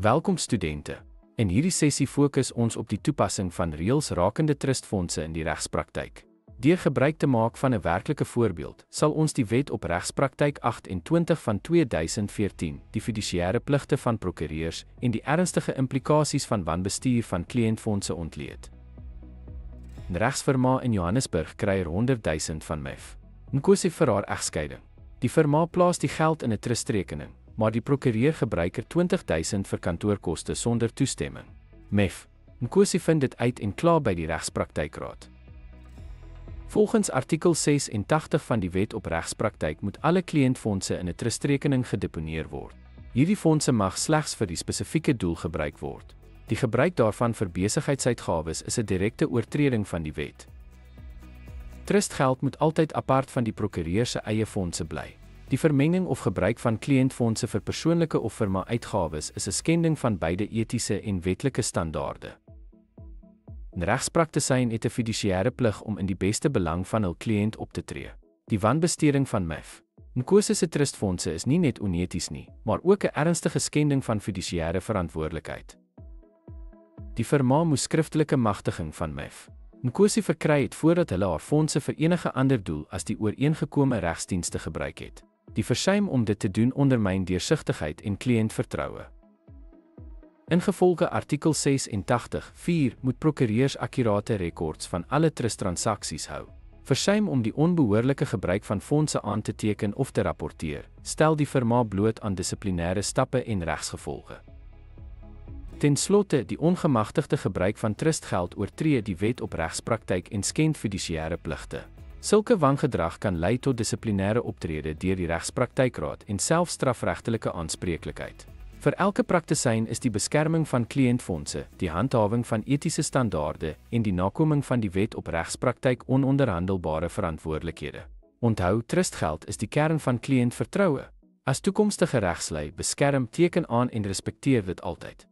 Welkom studente. In hierdie sessie fokus ons op die toepassing van reëls rakende trustfondse in die regspraktyk. Deur gebruik te maak van 'n werklike voorbeeld, sal ons die Wet op Regspraktyk 28 van 2014, die fidusiëre pligte van prokureurs en die ernstige implikasies van wanbestuur van kliëntfondse ontleed. 'n Regsfirma in Johannesburg kry 100,000 van MEF. Nkosi vir haar egskeiding. Die firma plaas die geld in 'n trustrekening, maar die prokureur gebruik 20,000 vir kantoorkoste sonder toestemming. MEF. Nkosi vind dit uit en kla by die Regspraktykraad. Volgens artikel 86 van die Wet op Regspraktyk moet alle kliëntfondse in 'n trustrekening gedeponeer word. Hierdie fondse mag slegs vir die spesifieke doel gebruik word. Die gebruik daarvan vir besigheidsuitgawes is 'n direkte oortreding van die wet. Trustgeld moet altyd apart van die prokureur se eie fondse bly. Die vermenging of gebruik van kliëntfondse vir persoonlike of firma uitgawes is 'n skending van beide etiese en wetlike standaarde. 'n Regspraktisyn het 'n fidusiëre plig om in die beste belang van hul kliënt op te tree. Die wanbesteding van MEF. Nkosi se trustfondse is nie net oneties nie, maar ook 'n ernstige skending van fidusiëre verantwoordelikheid. Die firma moes skriftelike magtiging van MEF. Nkosi verkry het voordat hulle haar fondse vir enige ander doel as die ooreengekome regsdienste gebruik het. Die versuim om dit te doen ondermyn deursigtigheid en kliëntvertroue. Ingevolge artikel 86(4) moet prokureurs akkurate rekords van alle trusttransaksies hou. Versuim om die onbehoorlike gebruik van fondse aan te teken of te rapporteer, stel die firma bloot aan dissiplinêre stappe en regsgevolge. Ten slotte, die ongemagtigde gebruik van trustgeld oortree die Wet op Regspraktyk en skend fidusiëre pligte. Sulke wangedrag kan lei tot dissiplinêre optrede deur die Regspraktykraad en selfs strafregtelike aanspreeklikheid. Vir elke praktisyn is die beskerming van kliëntfondse, die handhawing van etiese standaarde en die nakoming van die Wet op Regspraktyk ononderhandelbare verantwoordelikhede. Onthou, trustgeld is die kern van kliëntvertroue. As toekomstige regslei, beskerm, teken aan en respekteer dit altyd.